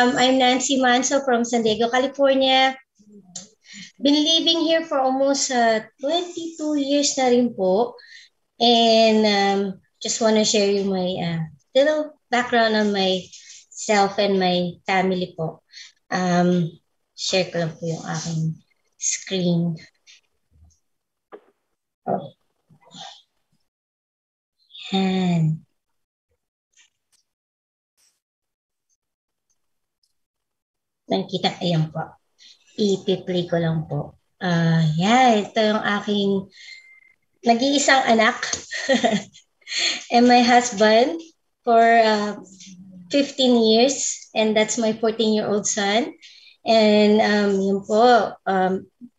I'm Nancy Manso from San Diego, California. Been living here for almost 22 years na rin po. And just want to share you my little background on myself and my family po. Share ko lang po yung aking screen. Oh. Yan. Nakita, ayan po. I-play ko lang po. Ito yung aking nag-iisang anak and my husband for 15 years, and that's my 14-year-old son. And yun po,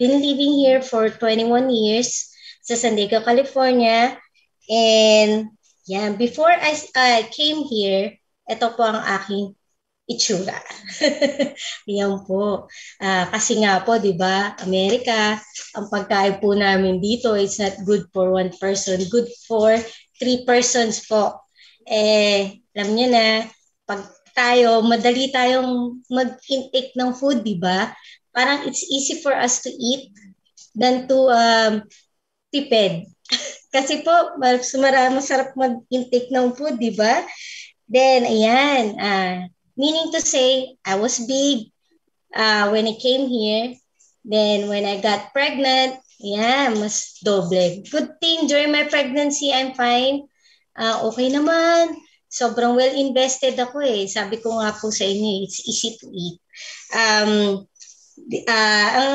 been living here for 21 years sa San Diego, California. And yeah, before I came here, ito po ang aking itsura. Yan po. Kasi nga po, di ba, Amerika, ang pagkain po namin dito, it's not good for one person, good for 3 persons po. Alam niyo na, pag madali tayong mag-intake ng food, di ba? Parang it's easy for us to eat than to tipid. Kasi po, masarap mag-intake ng food, di ba? Then, ayan, meaning to say, I was big when I came here. Then, when I got pregnant, mas doble. Good thing, during my pregnancy, I'm fine. Okay naman. Sobrang well invested ako eh. Sabi ko nga po sa inyo, it's easy to eat. Ang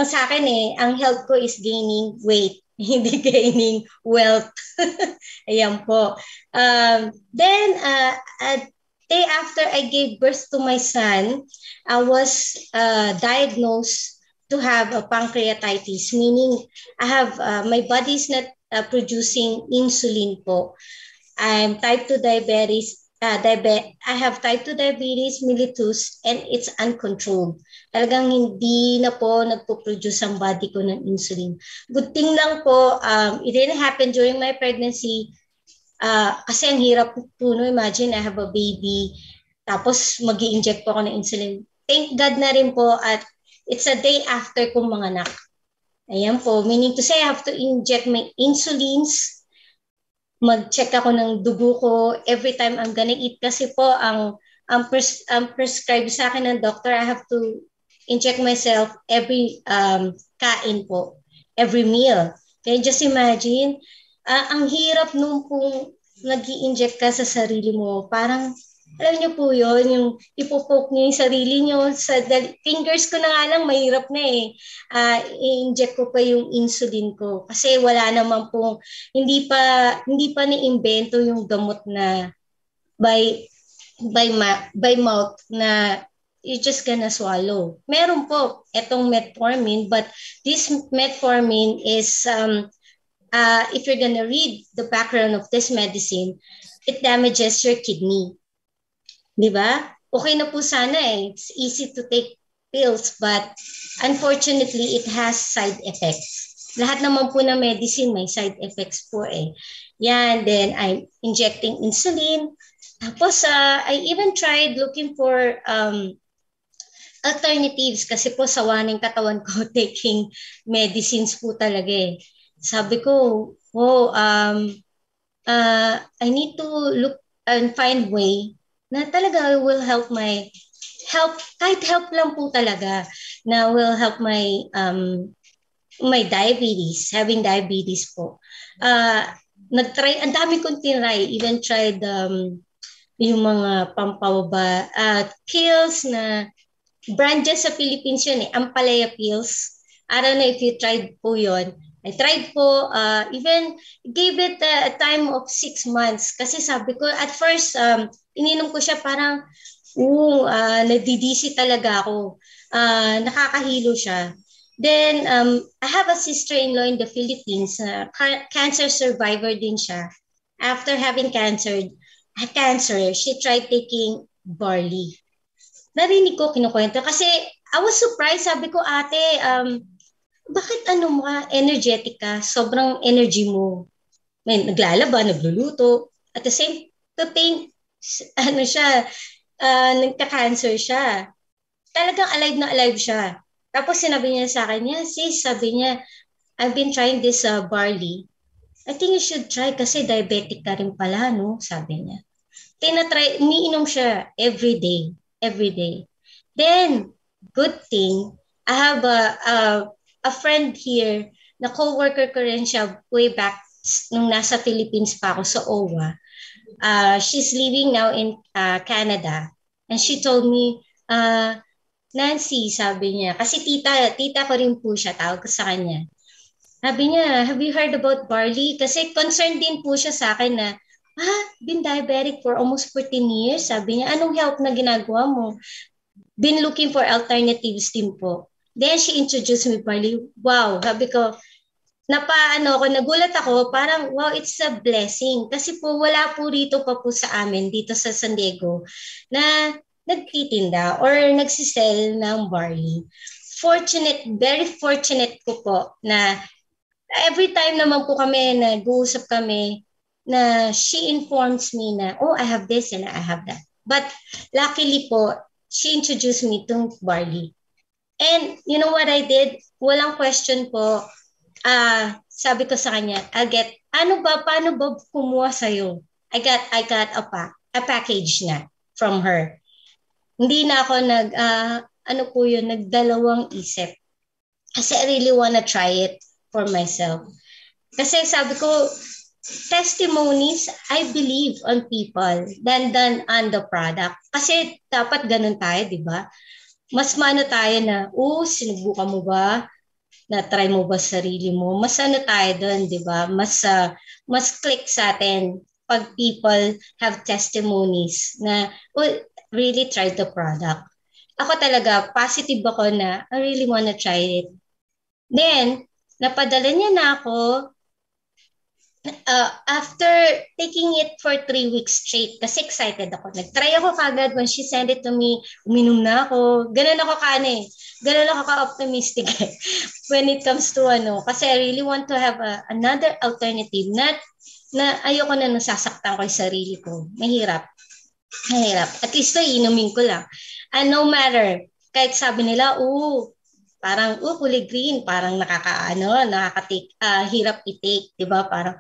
sa akin ang health ko is gaining weight, hindi gaining wealth. Ayan po. Then, day after I gave birth to my son, I was diagnosed to have a pancreatitis, meaning I have my body is not producing insulin po. I'm type 2 diabetes. I have type 2 diabetes mellitus, and it's uncontrolled. Talagang hindi na po nagpo-produce ang body ko ng insulin. Good thing lang po, it didn't happen during my pregnancy. Kasi ang hirap po, no? Imagine, I have a baby, tapos mag-i-inject po ako ng insulin. Thank God na rin po at it's a day after kong manganak. Ayan po, meaning to say I have to inject my insulins, mag-check ako ng dugo ko every time I'm gonna eat kasi po ang prescribed sa akin ng doctor, I have to inject myself every kain po, every meal. Can you just imagine? Ang hirap nung kung nag-i-inject ka sa sarili mo. Parang, alam niyo po yun, yung ipopoke niyo yung sarili niyo. Sa fingers ko na nga lang, mahirap na eh. I-inject ko pa yung insulin ko. Kasi wala naman pong, hindi pa ni-invento yung gamot na by mouth na you're just gonna swallow. Meron po etong metformin, but this metformin is if you're gonna read the background of this medicine, it damages your kidney. Di ba? Okay na po sana eh. It's easy to take pills, but unfortunately, it has side effects. Lahat naman po na medicine may side effects po eh. Yan, then I'm injecting insulin. Tapos, I even tried looking for alternatives kasi po sawaning katawan ko taking medicines po talaga eh. Sabi ko, I need to look and find way na talaga will help kahit help lang po talaga, na will help my diabetes, having diabetes po. Nag-try, ang dami kong tinry, even tried yung mga pampababa pills na brand dyan sa Philippines yun eh, Ampalaya pills. I don't know if you tried po yun. I tried po, even gave it a time of 6 months. Kasi sabi ko, at first, ininom ko siya parang, nadidisi talaga ako. Nakakahilo siya. Then, I have a sister-in-law in the Philippines, cancer survivor din siya. After having cancer, she tried taking barley. Narinig ko, kinukwento. Kasi, I was surprised. Sabi ko, ate, bakit energetic ka? Sobrang energy mo. May naglalaba, nagluluto. At the same time, nagka-cancer siya. talagang alive na alive siya. Tapos sinabi niya sa akin, yeah, sis, sabi niya, I've been trying this barley. I think you should try kasi diabetic ka rin pala, no? Sabi niya. Tinatry, umiinom siya every day. Every day. Then, good thing, I have a friend here na co-worker ko rin siya way back nung nasa Philippines pa ako sa OWA. She's living now in Canada. And she told me, Nancy, sabi niya, kasi tita ko rin po siya, tawag ko sa kanya. Sabi niya, have you heard about barley? Kasi concerned din po siya sa akin na, been diabetic for almost 14 years. Sabi niya, anong help na ginagawa mo? Been looking for alternatives din po. Then she introduced me barley. Wow, sabi ko, nagulat ako, parang wow, it's a blessing. Kasi po wala po rito pa po sa amin, dito sa San Diego, na nagtitinda or nagsisell ng barley. Very fortunate ko po na every time naman po kami nag-uusap kami na she informs me na, I have this and I have that. But luckily po, she introduced me to barley. And you know what I did? Walang question po. Sabi ko sa kanya, paano ba kumuha sa'yo? I got a package na from her. Hindi na ako nagdalawang isip. Kasi I really wanna try it for myself. Kasi sabi ko, testimonies, I believe on people than on the product. Kasi dapat ganun tayo, di ba? Mas mano tayo na, sinubukan mo ba? Na-try mo ba sarili mo? Mas tayo doon, di ba? Mas click sa atin pag people have testimonies na, really tried the product. Ako talaga, positive ako na I really wanna try it. Then, napadala niya na ako. After taking it for 3 weeks straight, kasi excited ako. Nag-try ako kagad when she sent it to me. Uminom na ako. Ganun ako Ganun ako ka-optimistic when it comes to Kasi I really want to have another alternative. Na ayoko na nasasaktan ko yung sarili ko. Mahirap. At least inumin ko lang. And no matter, kahit sabi nila, parang kulay green, parang hirap i-take, 'di ba? Parang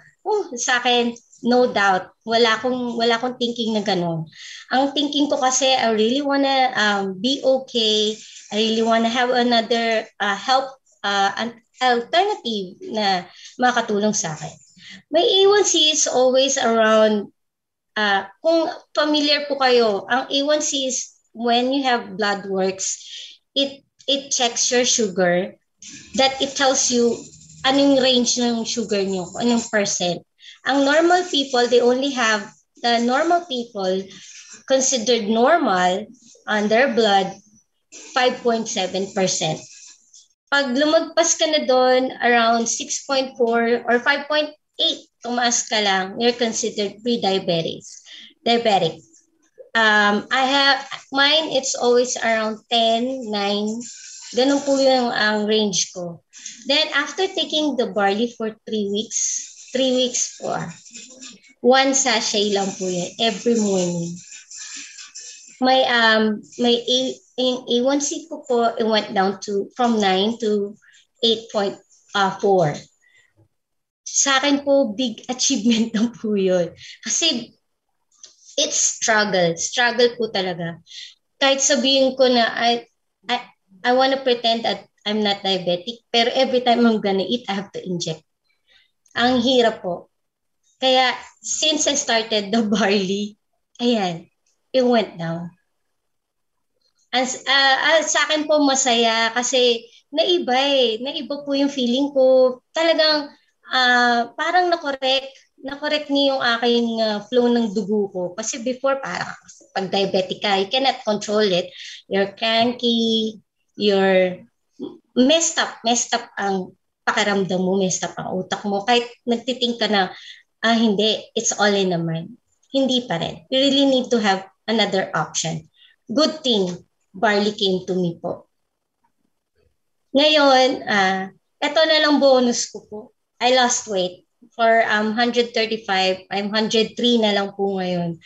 sa akin no doubt, wala akong thinking na gano'n. Ang thinking ko kasi I really wanna be okay. I really wanna have another help an alternative na makatulong sa akin. My A1C is always around kung familiar po kayo, ang A1C is when you have blood works, it checks your sugar, that it tells you anong range ng sugar nyo, anong percent. Ang normal people, the normal people considered normal on their blood, 5.7%. Pag lumagpas ka na doon, around 6.4 or 5.8, tumaas ka lang, you're considered pre-diabetic. Mine, it's always around 10, 9. Ganun po yung ang range ko. Then, after taking the barley for 3 weeks po, 1 sachet lang po yun every morning. My A1C ko po, it went down from 9 to 8.4. Sa akin po, big achievement na po yun. Kasi, it's struggle po talaga. Kahit sabihin ko na I want to pretend that I'm not diabetic, pero every time I'm gonna eat, I have to inject. Ang hirap po. Kaya since I started the barley, ayan, it went down. Sa akin po masaya kasi naiba po yung feeling ko. Talagang parang na-correct niya yung aking flow ng dugo ko. Kasi before, parang pag diabetic ka, you cannot control it. You're cranky, you're messed up ang pakiramdam mo, messed up ang utak mo. Kahit nagtiting ka na, hindi, it's all in the mind. Hindi pa rin. You really need to have another option. Good thing, barley came to me po. Ngayon, eto na lang bonus ko po. I lost weight. For 135, I'm 103 na lang po ngayon.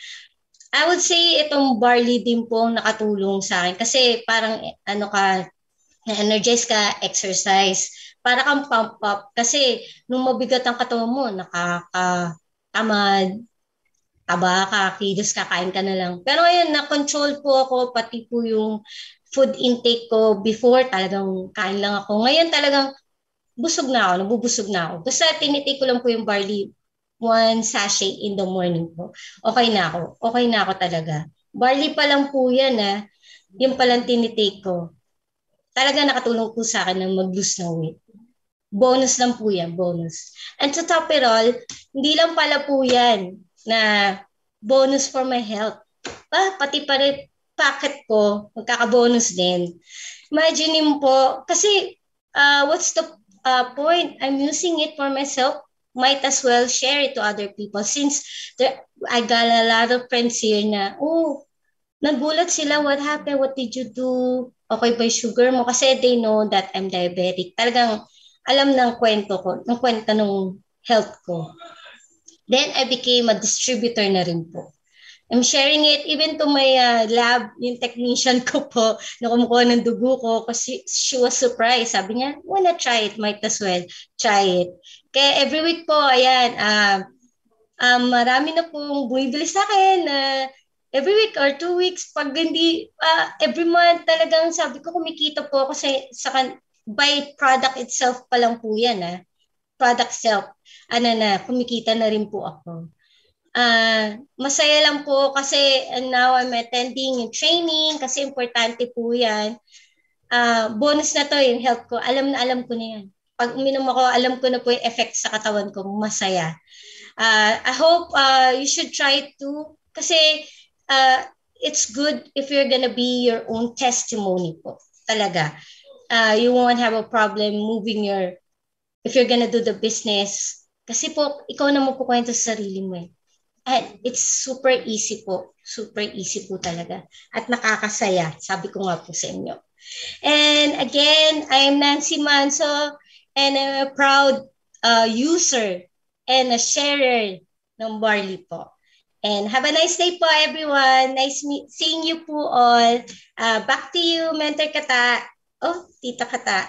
I would say itong barley din po ang nakatulong sa akin kasi parang ano ka, na-energize ka, exercise, para kang pump up. Kasi nung mabigat ang katawan mo, nakakatamad, taba ka, kilos, kakain ka na lang. Pero ngayon, na-control po ako, pati po yung food intake ko. Before, talagang kain lang ako. Ngayon talagang busog na ako, nabubusog na ako. Basta tinitake ko lang po yung barley, one sachet in the morning po. Okay na ako. Okay na ako talaga. Barley pa lang po yan, yung palang tinitake ko. Talaga nakatulong po sa akin na mag-lose ng weight. Bonus lang po yan, bonus. And to top it all, hindi lang pala po yan na bonus for my health. Pati pa rin packet ko, magkaka-bonus din. Imagine mo po, kasi what's the point? I'm using it for myself. Might as well share it to other people since I got a lot of friends here na, oh, nagulat sila, what happened? What did you do? Okay ba yung sugar mo? Kasi they know that I'm diabetic. Talagang alam ng kwento ko, ng kwento ng health ko. Then I became a distributor na rin po. I'm sharing it even to my lab, yung technician ko po, na kumukuha ng dugo ko kasi she was surprised. Sabi niya, wanna try it, might as well try it. Kaya every week po, ayan, marami na pong bumibili sa akin na every week or 2 weeks, pag hindi, every month talagang sabi ko kumikita po ako by product itself pa lang po yan. Product self, kumikita na rin po ako. Masaya lang po kasi now I'm attending yung training kasi importante po yan. Bonus na to yung health ko. Alam na alam ko na yan. Pag uminom ako, alam ko na po yung effect sa katawan ko. Masaya. I hope you should try it too. Kasi it's good if you're gonna be your own testimony po. Talaga. You won't have a problem if you're gonna do the business. Kasi po, ikaw na mo po kwento sa sarili mo eh. And it's super easy po. Super easy po talaga. At nakakasaya. Sabi ko nga po sa inyo. And again, I'm Nancy Manso and I'm a proud user and a sharer ng Barley po. And have a nice day po everyone. Nice seeing you po all. Back to you, Mentor Kata. Oh, Tita Kata.